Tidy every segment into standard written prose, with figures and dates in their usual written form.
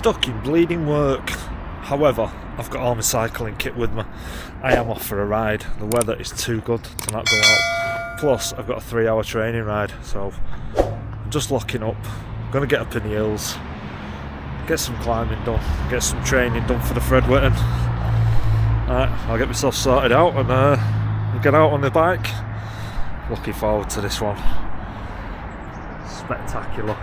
stuck in bleeding work. However, I've got all my cycling kit with me. I am off for a ride. The weather is too good to not go out. Plus, I've got a 3-hour training ride, so I'm just locking up. I'm going to get up in the hills, get some climbing done, get some training done for the Fred Whitton. I'll get myself sorted out and get out on the bike. Looking forward to this one. Spectacular.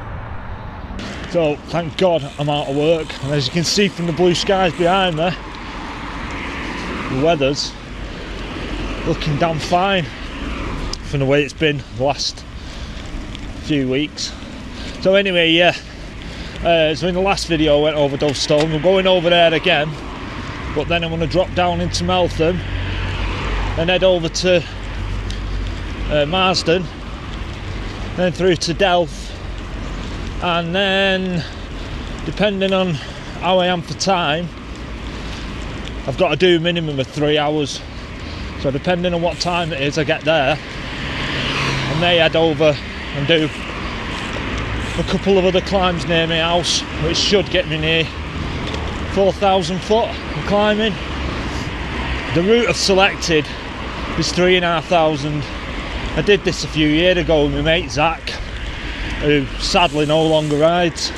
So, thank God I'm out of work, and as you can see from the blue skies behind me, the weather's looking damn fine from the way it's been the last few weeks. So anyway, yeah, so in the last video I went over Dovestones. I'm going over there again, but then I'm going to drop down into Meltham and head over to Marsden, then through to Delft, and then depending on how I am for time, I've got to do a minimum of 3 hours. So depending on what time it is I get there, I may head over and do a couple of other climbs near my house, which should get me near 4,000 foot of climbing. The route I've selected is 3,500. I did this a few years ago with my mate Zach, who sadly no longer rides,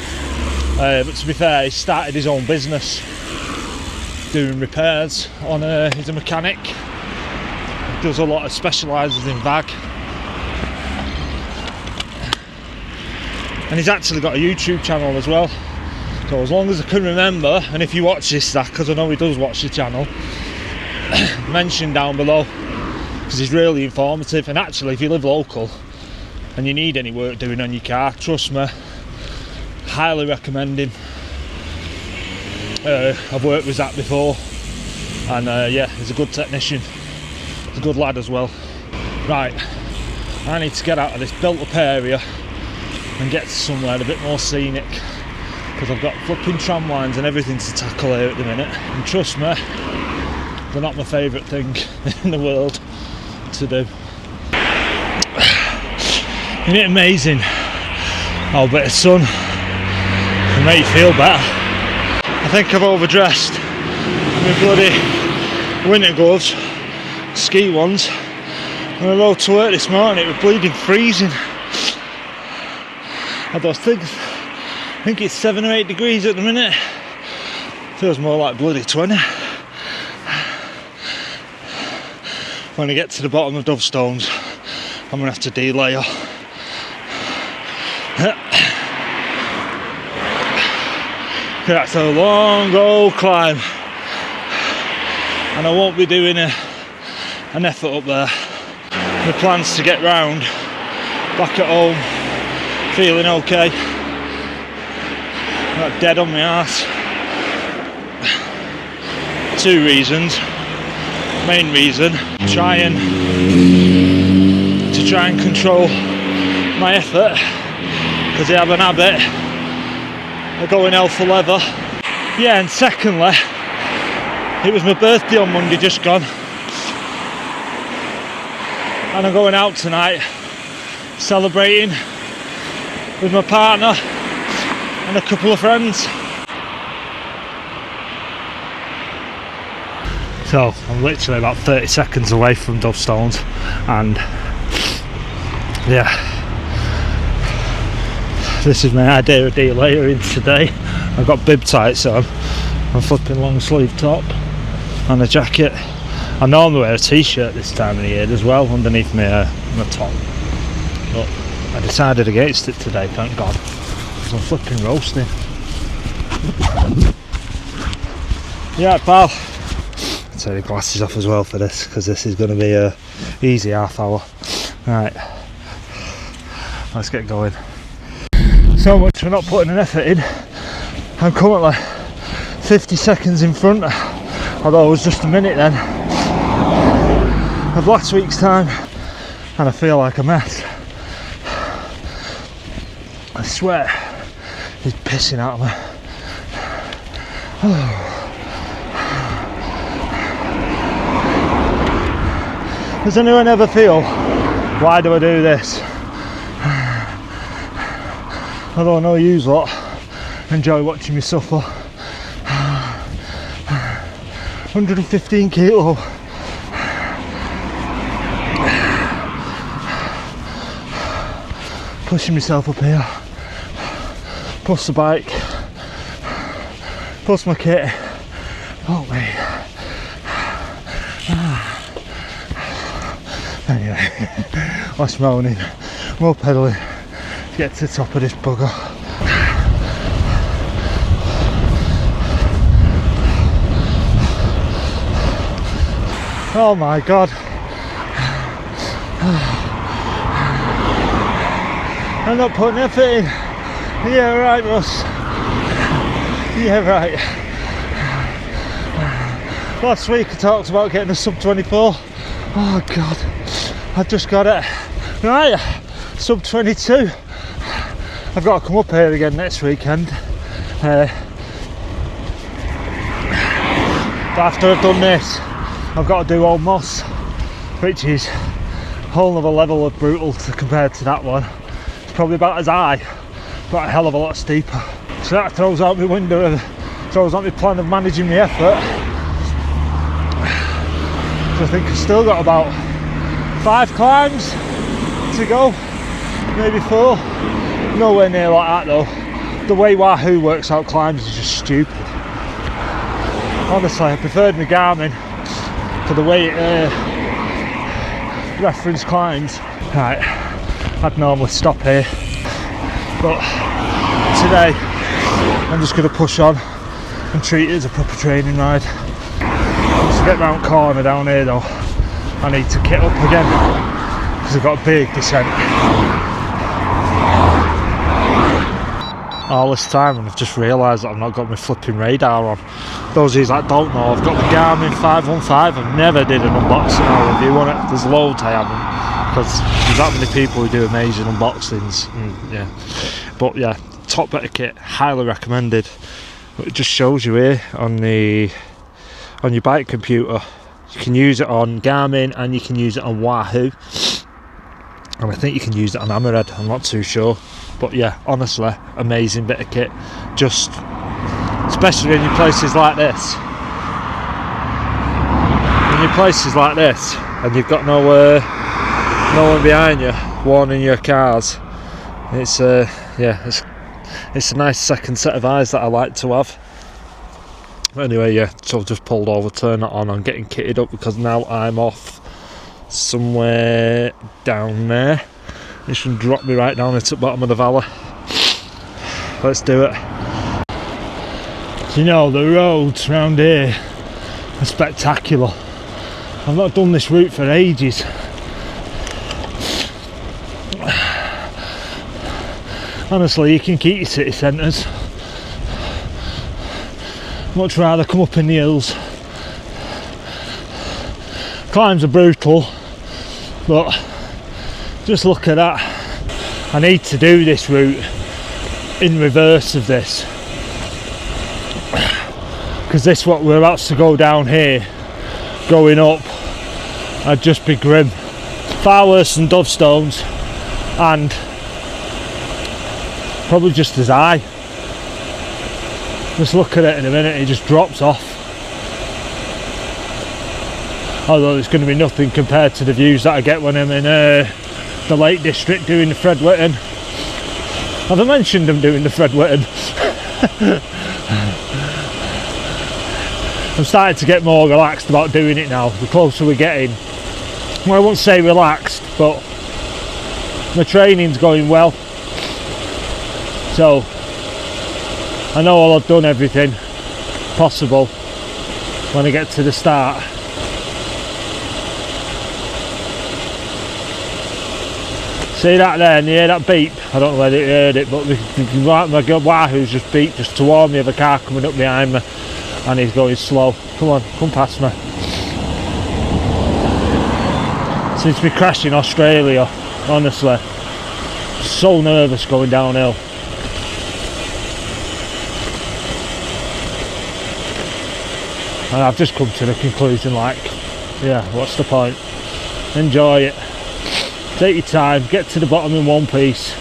but to be fair, he started his own business doing repairs on he's a mechanic, does a lot of specialises in VAG, and he's actually got a YouTube channel as well. So as long as I can remember, and if you watch this, Zach, because I know he does watch the channel, mention down below, because he's really informative. And actually, if you live local and you need any work doing on your car, trust me, highly recommend him. I've worked with Zach before, and yeah, he's a good technician. He's a good lad as well. Right, I need to get out of this built up area and get to somewhere a bit more scenic, because I've got flipping tram lines and everything to tackle here at the minute, and trust me, they're not my favourite thing in the world to do. Isn't it amazing how a bit of sun can make you feel better? I think I've overdressed my bloody winter gloves, ski ones, and I rode to work this morning. It was bleeding freezing. I don't think, I think it's 7 or 8 degrees at the minute. Feels more like bloody 20. When I get to the bottom of Dovestones, I'm going to have to delayer. That's a long old climb, and I won't be doing an effort up there. My plan's to get round back at home feeling okay, not dead on my arse. 2 reasons. Main reason, to try and control my effort, because I have an habit of going hell for leather. Yeah, and secondly, it was my birthday on Monday just gone, and I'm going out tonight celebrating with my partner and a couple of friends. So I'm literally about 30 seconds away from Dovestones, and yeah, this is my idea of delayering today. I've got bib tights on, a flipping long sleeve top and a jacket. I normally wear a t-shirt this time of the year as well underneath my top, but I decided against it today, thank God, because I'm flipping roasting. Yeah, pal. Take the glasses off as well for this, because this is going to be a easy half hour. Right, let's get going. So much for not putting an effort in. I'm currently 50 seconds in front, although it was just a minute then, of last week's time, and I feel like a mess. The sweat is pissing out of me. Does anyone ever feel, why do I do this? Although I know yous lot enjoy watching me suffer. 115 kilo. Pushing myself up here. Plus the bike. Plus my kit. Oh mate. Anyway, less moaning, more pedalling to get to the top of this bugger. Oh my god. I'm not putting effort in. Yeah right, Russ. Yeah right. Last week I talked about getting a sub 24. Oh god, I've just got it. Right, sub 22. I've got to come up here again next weekend. But after I've done this, I've got to do Old Moss, which is a whole other level of brutal compared to that one. It's probably about as high, but a hell of a lot steeper. So that throws out my window, throws out my plan of managing the effort. So I think I've still got about 5 climbs to go, maybe 4. Nowhere near like that though. The way Wahoo works out climbs is just stupid. Honestly, I preferred my Garmin for the way it reference climbs. Right, I'd normally stop here, but today I'm just going to push on and treat it as a proper training ride. Once I get round corner down here though, I need to kit up again because I've got a big descent. All this time, and I've just realised that I've not got my flipping radar on. Those of you that don't know, I've got the Garmin 515. I've never did an unboxing or review on it. There's loads I haven't, because there's that many people who do amazing unboxings. Yeah, but yeah, top bit of kit, highly recommended. It just shows you here on your bike computer. You can use it on Garmin and you can use it on Wahoo, and I think you can use it on Hammerhead. I'm not too sure. But yeah, honestly, amazing bit of kit. Just, especially in your places like this. In your places like this, and you've got no one behind you warning your cars. It's yeah, it's a nice second set of eyes that I like to have. Anyway, yeah, so I've just pulled over, turn it on. I'm getting kitted up because now I'm off somewhere down there. It should drop me right down at the bottom of the valley. Let's do it. You know, the roads around here are spectacular. I've not done this route for ages. Honestly, you can keep your city centres. Much rather come up in the hills. Climbs are brutal, but just look at that. I need to do this route in reverse of this, because this what we're about to go down here, going up, I'd just be grim. Far worse than Dovestones, and probably just as high. Just look at it in a minute, it just drops off. Although it's going to be nothing compared to the views that I get when I'm in the Lake District doing the Fred Whitton. Have I mentioned I'm doing the Fred Whitton? I'm starting to get more relaxed about doing it now, the closer we're getting. Well, I won't say relaxed, but my training's going well. So I know I'll have done everything possible when I get to the start. See that there, and you hear that beep? I don't know whether you heard it, but my Wahoo's just beeped just to warn me of a car coming up behind me, and he's going slow. Come on, come past me. Seems to be crashing Australia, honestly. So nervous going downhill. And I've just come to the conclusion, like, yeah, what's the point? Enjoy it. Take your time, get to the bottom in one piece.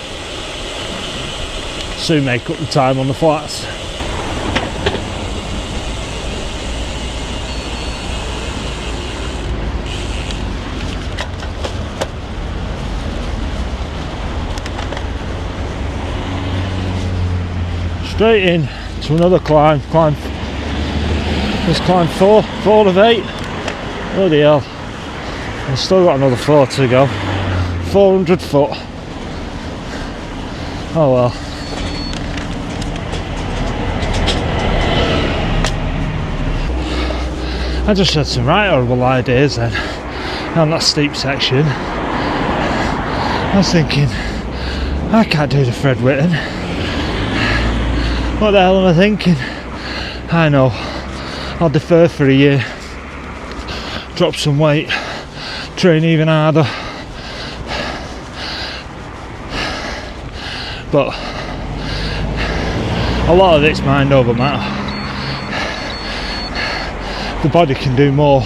soon make up the time on the flats. Straight in to another climb. Let's climb 4 of 8. Bloody hell. I've still got another 4 to go. 400 foot. Oh well. I just had some right horrible ideas then on that steep section. I was thinking, I can't do the Fred Whitton. What the hell am I thinking? I know, I'll defer for a year, drop some weight, train even harder. But a lot of it's mind over matter. The body can do more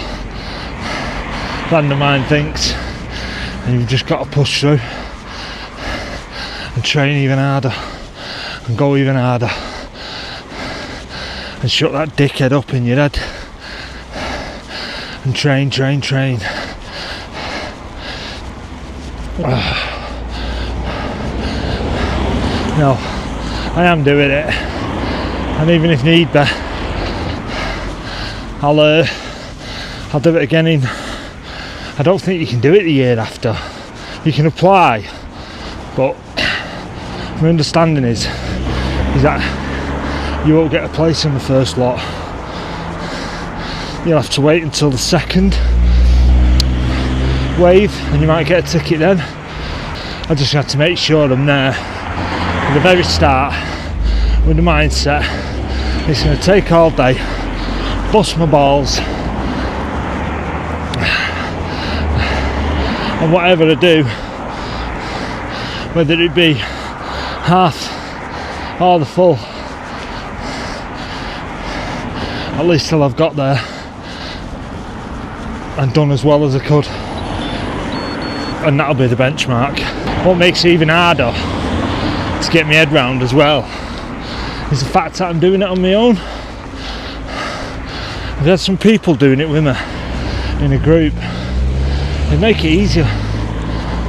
than the mind thinks, and you've just got to push through and train even harder and go even harder. And shut that dickhead up in your head and train. No, I am doing it, and even if need be, I'll do it again in. I don't think you can do it the year after. You can apply, but my understanding is that you won't get a place in the first lot. You'll have to wait until the second wave and you might get a ticket then. I just have to make sure I'm there at the very start with the mindset it's going to take all day, bust my balls, and whatever I do, whether it be half or the full, at least till I've got there and done as well as I could, and that'll be the benchmark. What makes it even harder to get my head round as well is the fact that I'm doing it on my own. I've had some people doing it with me in a group. It'd make it easier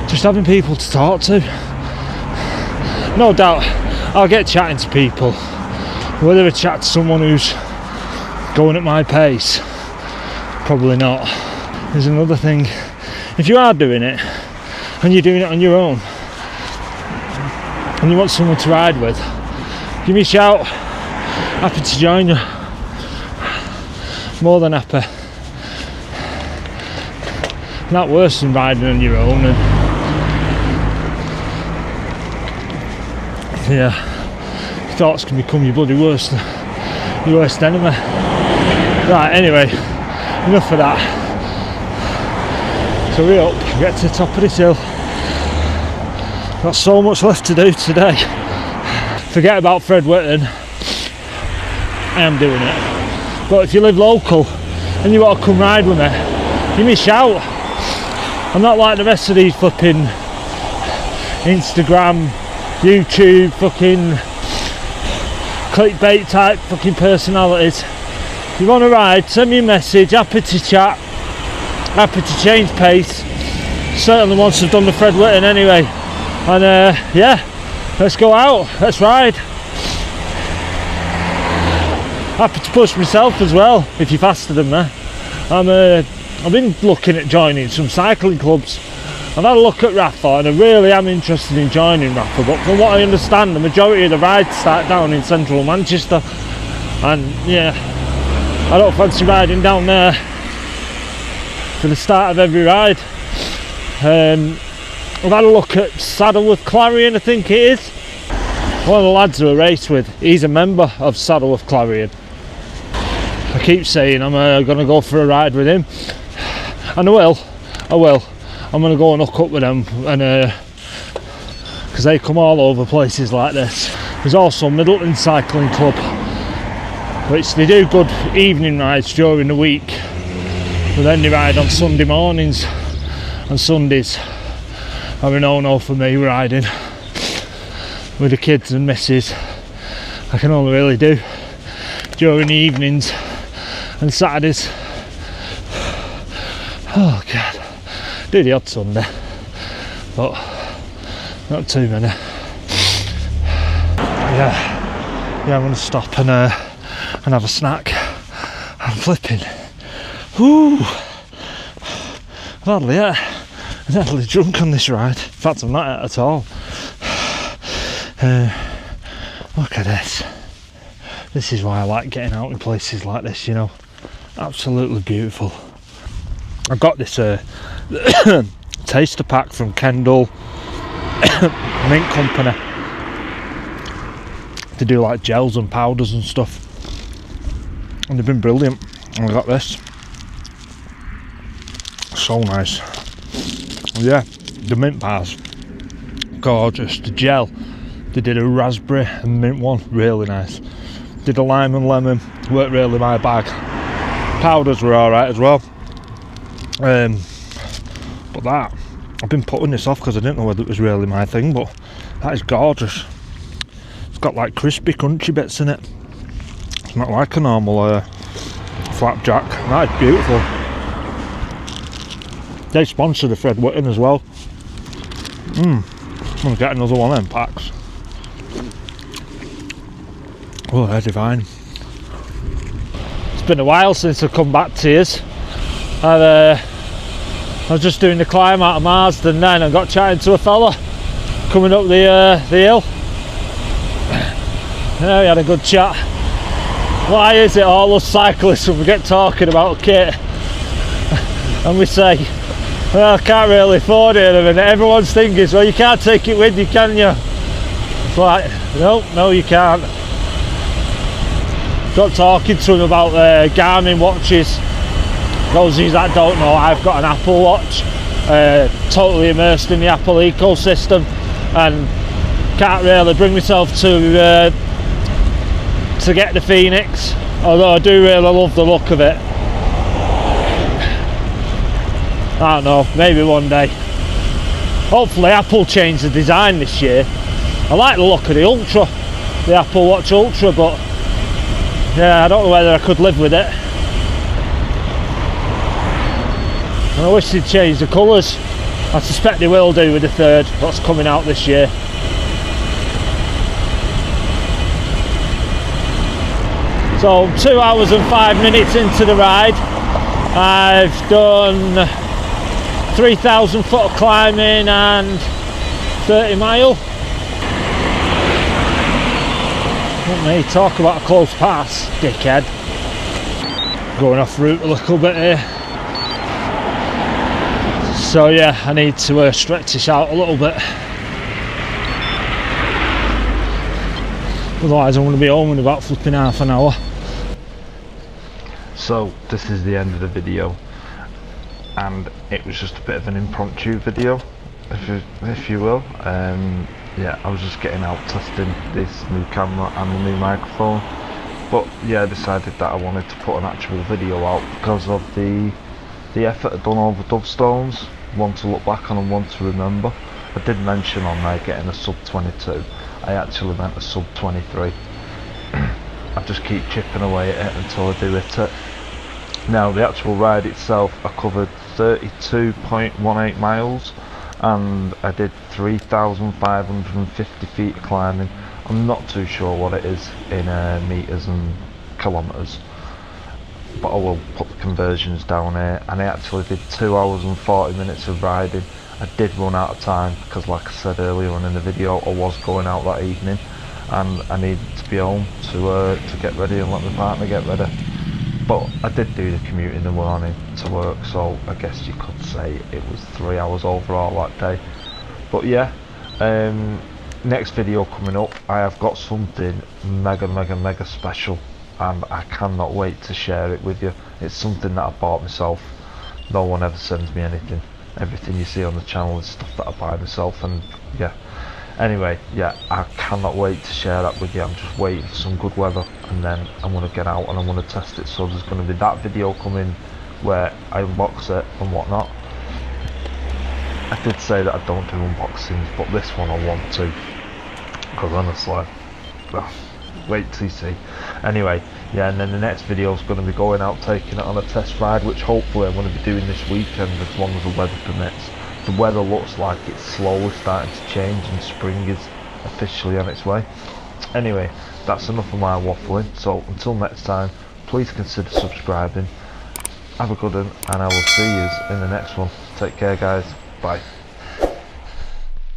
just having people to talk to. No doubt I'll get chatting to people, whether I chat to someone who's going at my pace, probably not. There's another thing, if you are doing it and you're doing it on your own and you want someone to ride with, give me a shout, happy to join you, more than happy. Not worse than riding on your own, and yeah, your thoughts can become your bloody worst enemy. Right, anyway, enough of that. So hurry up, get to the top of this hill. Got so much left to do today. Forget about Fred Whitton, I am doing it. But if you live local and you want to come ride with me, give me a shout. I'm not like the rest of these fucking Instagram, YouTube, fucking clickbait type fucking personalities. If you want to ride, send me a message, happy to chat, happy to change pace. Certainly once I've done the Fred Whitton anyway. And yeah, let's go out, let's ride. Happy to push myself as well, if you're faster than me. I've been looking at joining some cycling clubs. I've had a look at Rafa and I really am interested in joining Rafa, but from what I understand, the majority of the rides start down in central Manchester, and yeah, I don't fancy riding down there for the start of every ride. I've had a look at Saddleworth Clarion, I think it is. One of the lads who I race with, he's a member of Saddleworth Clarion. I keep saying I'm going to go for a ride with him, and I will. I'm going to go and hook up with them, and because they come all over places like this. There's also Middleton Cycling Club, which they do good evening rides during the week, but then they ride on Sunday mornings, and Sundays are a no-no for me riding. with the kids and missus. I can only really do during the evenings and Saturdays. Oh God, do the odd Sunday, but not too many. Yeah, I'm gonna stop and have a snack. I'm flipping. Whoo! I'm hardly drunk on this ride. In fact, I'm not at all. Look at this. This is why I like getting out in places like this, you know. Absolutely beautiful. I've got this taster pack from Kendall Mint Company to do like gels and powders and stuff, and they've been brilliant. And I got this. So nice. Yeah, the mint bars, gorgeous. The gel, they did a raspberry and mint one, really nice. Did a lime and lemon, weren't really my bag. Powders were alright as well. But that, I've been putting this off because I didn't know whether it was really my thing, but that is gorgeous. It's got like crispy, crunchy bits in it. It's not like a normal flapjack. That is beautiful. They sponsor the Fred Whitton as well. I'm gonna get another one of them packs. Oh, they're divine. It's been a while since I've come back to yous. I was just doing the climb out of Marsden then. I got chatting to a fella coming up the hill. Yeah, we had a good chat. Why is it all us cyclists when we get talking about kit and we say, well, I can't really afford it at the minute. Everyone's thing is, well, you can't take it with you, can you? It's like, no, you can't. Got talking to him about Garmin watches. Those of you that don't know, I've got an Apple Watch, totally immersed in the Apple ecosystem, and can't really bring myself to get the Phoenix, although I do really love the look of it. I don't know, maybe one day. Hopefully Apple changed the design this year. I like the look of the Ultra, the Apple Watch Ultra, but yeah, I don't know whether I could live with it. And I wish they'd change the colours. I suspect they will do with the third, what's coming out this year. So 2 hours and 5 minutes into the ride, I've done 3,000 foot of climbing and 30 mile. Let me talk about a close pass, dickhead. Going off route a little bit here. So yeah, I need to stretch this out a little bit. Otherwise I'm going to be home in about flipping half an hour. So this is the end of the video, and it was just a bit of an impromptu video, if you will. Yeah, I was just getting out testing this new camera and the new microphone, but yeah, I decided that I wanted to put an actual video out because of the effort I've done over Dov Stones, one to look back on and one to remember. I did mention on there getting a sub 22, I actually meant a sub 23. I just keep chipping away at it until I do hit it. Now the actual ride itself, I covered 32.18 miles and I did 3,550 feet of climbing. I'm not too sure what it is in meters and kilometers, but I will put the conversions down here. And I actually did 2 hours and 40 minutes of riding. I did run out of time because, like I said earlier on in the video, I was going out that evening and I needed to be home to get ready and let my partner get ready. But I did do the commute in the morning to work, so I guess you could say it was 3 hours overall that day. But yeah, next video coming up, I have got something mega special and I cannot wait to share it with you. It's something that I bought myself. No one ever sends me anything. Everything you see on the channel is stuff that I buy myself, and yeah. Anyway, yeah, I cannot wait to share that with you. I'm just waiting for some good weather and then I'm going to get out and I'm going to test it. So there's going to be that video coming where I unbox it and whatnot. I did say that I don't do unboxings, but this one I want to, because honestly, well, wait till you see. Anyway, yeah, and then the next video is going to be going out taking it on a test ride, which hopefully I'm going to be doing this weekend as long as the weather permits. The weather looks like it's slowly starting to change and spring is officially on its way. Anyway, that's enough of my waffling, so until next time, please consider subscribing. Have a good one, and I will see you in the next one. Take care, guys. Bye.